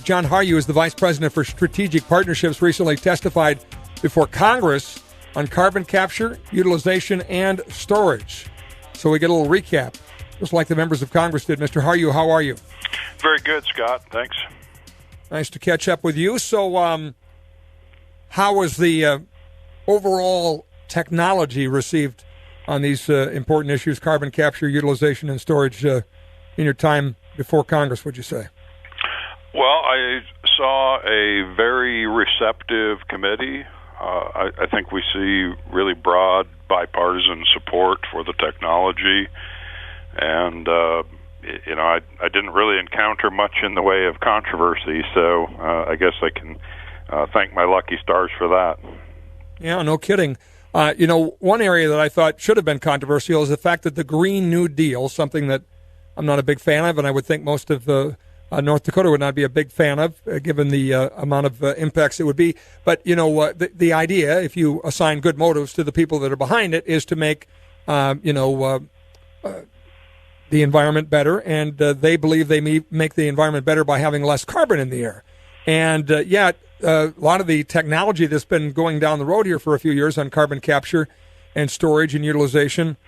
John Harju is the Vice President for Strategic Partnerships, recently testified before Congress on carbon capture, utilization, and storage. So we get a little recap, just like the members of Congress did. Mr. Harju, how are you? Very good, Scott. Thanks. Nice to catch up with you. So how was the overall technology received on these important issues, carbon capture, utilization, and storage, in your time before Congress, would you say? Well, I saw a very receptive committee. I think we see really broad bipartisan support for the technology. And, I didn't really encounter much in the way of controversy, so I guess I can thank my lucky stars for that. Yeah, no kidding. One area that I thought should have been controversial is the fact that the Green New Deal, something that I'm not a big fan of, and I would think most of North Dakota would not be a big fan of, given the amount of impacts it would be. But, the idea, if you assign good motives to the people that are behind it, is to make, the environment better, and they believe they make the environment better by having less carbon in the air. And yet, a lot of the technology that's been going down the road here for a few years on carbon capture and storage and utilization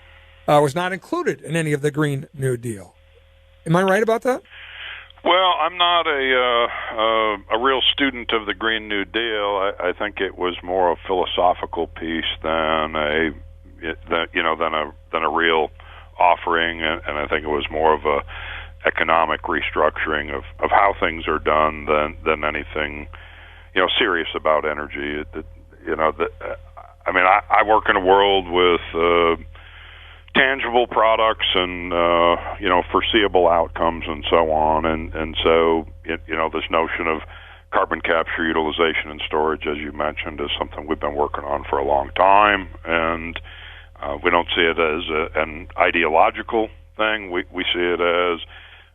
was not included in any of the Green New Deal. Am I right about that? Well, I'm not a real student of the Green New Deal. I think it was more a philosophical piece than a real offering, and I think it was more of a economic restructuring of how things are done than anything serious about energy. I work in a world with tangible products and foreseeable outcomes and so on, and so this notion of carbon capture, utilization, and storage, as you mentioned, is something we've been working on for a long time, and we don't see it as an ideological thing. We see it as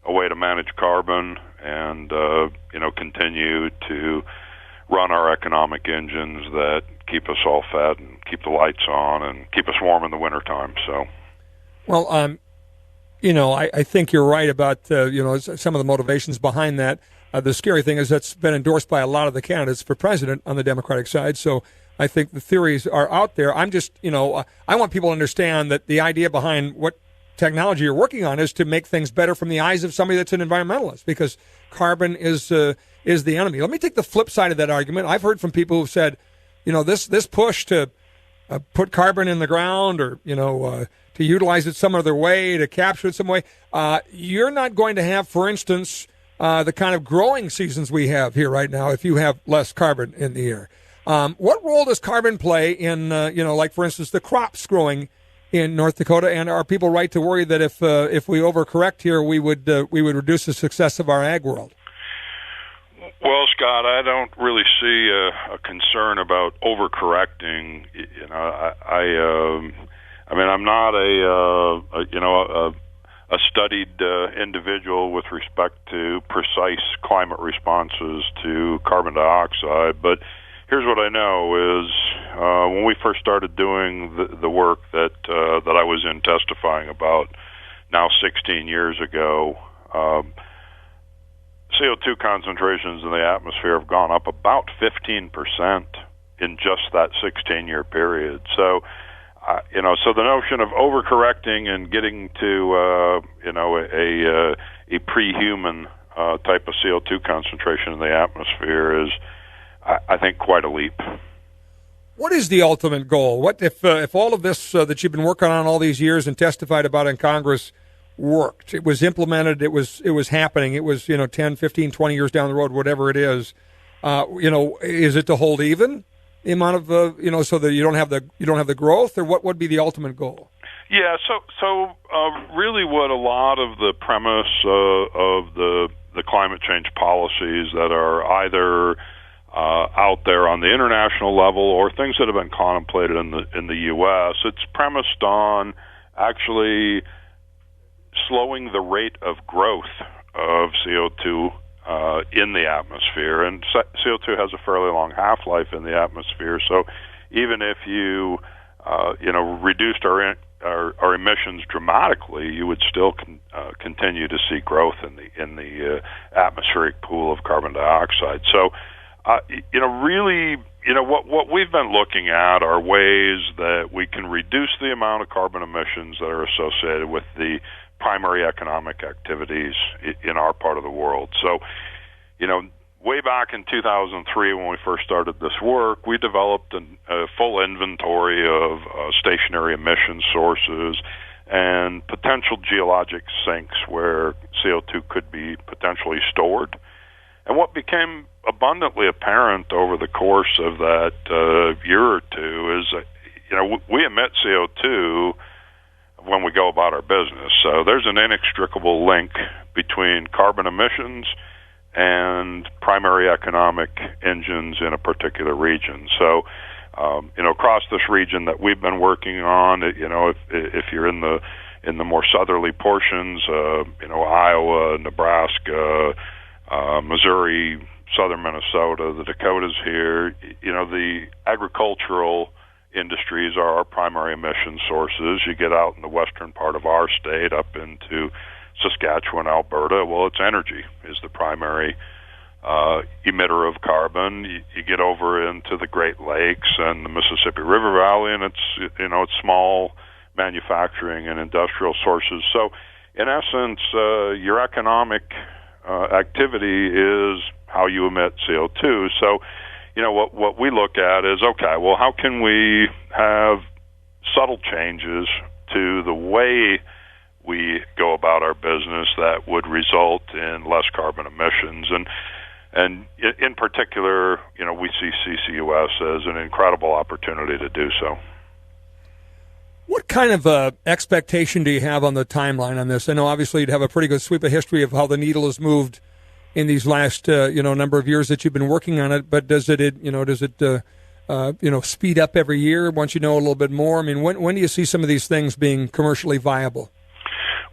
a way to manage carbon and continue to run our economic engines that keep us all fed and keep the lights on and keep us warm in the wintertime. So, well, I think you're right about some of the motivations behind that. The scary thing is that's been endorsed by a lot of the candidates for president on the Democratic side. So I think the theories are out there. I'm just, I want people to understand that the idea behind what technology you're working on is to make things better from the eyes of somebody that's an environmentalist, because carbon is the enemy. Let me take the flip side of that argument. I've heard from people who've said, this push to put carbon in the ground or, to utilize it some other way, to capture it some way, you're not going to have, for instance, the kind of growing seasons we have here right now if you have less carbon in the air. What role does carbon play in, like, for instance, the crops growing in North Dakota? And are people right to worry that if we overcorrect here, we would reduce the success of our ag world? Well, Scott, I don't really see a concern about overcorrecting. I'm not a studied individual with respect to precise climate responses to carbon dioxide, but here's what I know is when we first started doing the work that I was in testifying about now 16 years ago, CO2 concentrations in the atmosphere have gone up about 15% in just that 16-year period. So, so the notion of overcorrecting and getting to a pre-human type of CO2 concentration in the atmosphere is, I think, quite a leap. What is the ultimate goal? What if all of this that you've been working on all these years and testified about in Congress worked? It was implemented. It was happening. It was 10, 15, 20 years down the road, whatever it is. Is it to hold even the amount of so that you don't have the growth, or what would be the ultimate goal? Yeah. So really, what a lot of the premise of the climate change policies that are either out there on the international level or things that have been contemplated in the U.S. It's premised on actually slowing the rate of growth of CO2 in the atmosphere, and CO2 has a fairly long half-life in the atmosphere. So even if you reduced our emissions dramatically, you would still continue to see growth in the atmospheric pool of carbon dioxide. So, really, what we've been looking at are ways that we can reduce the amount of carbon emissions that are associated with the primary economic activities in our part of the world. So, way back in 2003 when we first started this work, we developed a full inventory of stationary emission sources and potential geologic sinks where CO2 could be potentially stored. And what became abundantly apparent over the course of that year or two is that, we emit CO2 when we go about our business. So there's an inextricable link between carbon emissions and primary economic engines in a particular region. So, across this region that we've been working on, if you're in the more southerly portions, Iowa, Nebraska, Missouri, southern Minnesota, the Dakotas here, the agricultural industries are our primary emission sources. You get out in the western part of our state up into Saskatchewan, Alberta, well, it's energy is the primary emitter of carbon. You get over into the Great Lakes and the Mississippi River Valley, and it's small manufacturing and industrial sources. So, in essence, your economic activity is how you emit CO2. So, what we look at is, okay, well, how can we have subtle changes to the way we go about our business that would result in less carbon emissions? And in particular, we see CCUS as an incredible opportunity to do so. What kind of expectation do you have on the timeline on this? I know obviously you'd have a pretty good sweep of history of how the needle has moved in these last number of years that you've been working on it. But does it speed up every year once you know a little bit more? I mean, when do you see some of these things being commercially viable?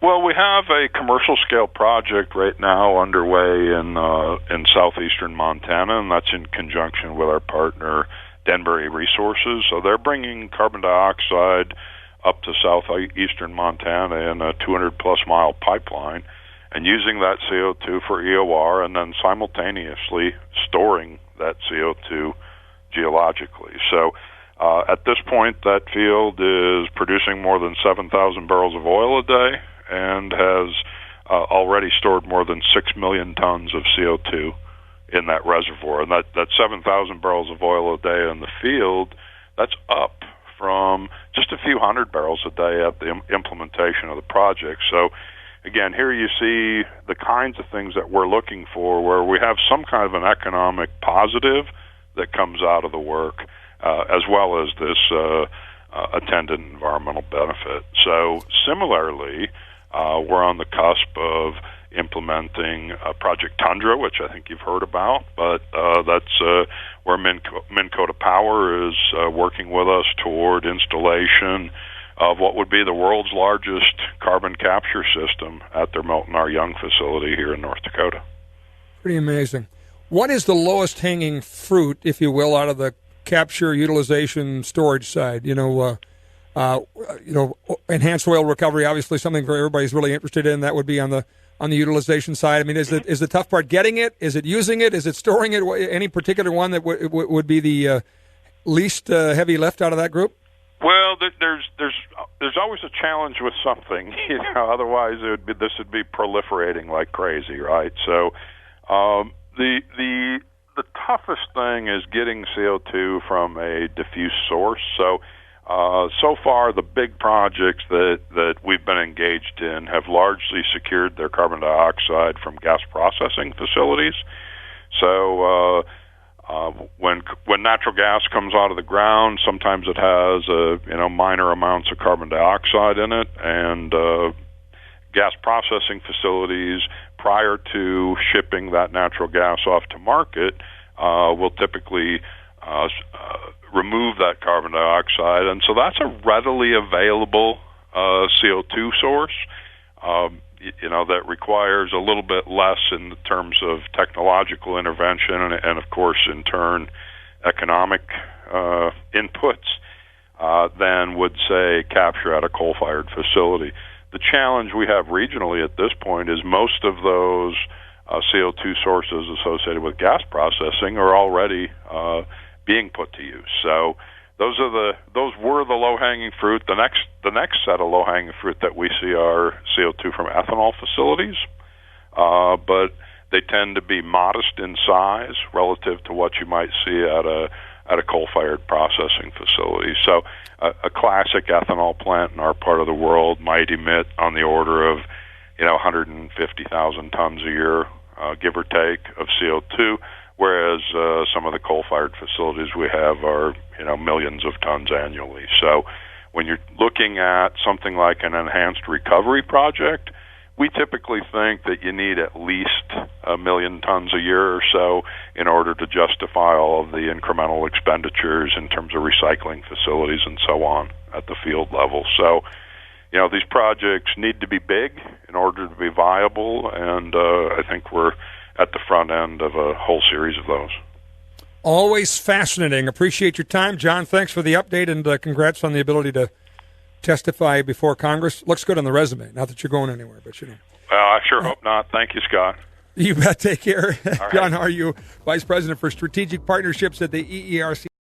Well, we have a commercial scale project right now underway in southeastern Montana, and that's in conjunction with our partner Denbury Resources. So they're bringing carbon dioxide up to southeastern Montana in a 200-plus mile pipeline and using that CO2 for EOR and then simultaneously storing that CO2 geologically. So at this point, that field is producing more than 7,000 barrels of oil a day and has already stored more than 6 million tons of CO2 in that reservoir. And that 7,000 barrels of oil a day in the field, that's up from just a few hundred barrels a day at the implementation of the project. So, again, here you see the kinds of things that we're looking for where we have some kind of an economic positive that comes out of the work, as well as this attendant environmental benefit. So, similarly, we're on the cusp of implementing Project Tundra, which I think you've heard about, but that's where Minnesota Power is working with us toward installation of what would be the world's largest carbon capture system at their Milton R. Young facility here in North Dakota. Pretty amazing. What is the lowest hanging fruit, if you will, out of the capture, utilization, storage side? Enhanced oil recovery, obviously something for everybody's really interested in. That would be on the utilization side. I mean, is the tough part getting it? Is it using it? Is it storing it? Any particular one that would be the least heavy lift out of that group? Well, there's always a challenge with something. Otherwise this would be proliferating like crazy, right? So the toughest thing is getting CO2 from a diffuse source. So far, the big projects that we've been engaged in have largely secured their carbon dioxide from gas processing facilities. So when natural gas comes out of the ground, sometimes it has minor amounts of carbon dioxide in it, and gas processing facilities, prior to shipping that natural gas off to market, will typically remove that carbon dioxide, and so that's a readily available CO2 source. That requires a little bit less in terms of technological intervention and of course, in turn, economic inputs than would, say, capture at a coal-fired facility. The challenge we have regionally at this point is most of those CO2 sources associated with gas processing are already being put to use. So those were the low-hanging fruit. The next set of low-hanging fruit that we see are CO2 from ethanol facilities, but they tend to be modest in size relative to what you might see at a coal-fired processing facility. So a classic ethanol plant in our part of the world might emit on the order of 150,000 tons a year, give or take, of CO2, whereas some of the coal-fired facilities we have are millions of tons annually. So when you're looking at something like an enhanced recovery project, we typically think that you need at least 1 million tons a year or so in order to justify all of the incremental expenditures in terms of recycling facilities and so on at the field level. So, these projects need to be big in order to be viable, and I think we're at the front end of a whole series of those. Always fascinating. Appreciate your time, John. Thanks for the update, and congrats on the ability to testify before Congress. Looks good on the resume. Not that you're going anywhere, but Well, I sure hope not. Thank you, Scott. You bet. Take care. Right. John Harju, Vice President for Strategic Partnerships at the EERC.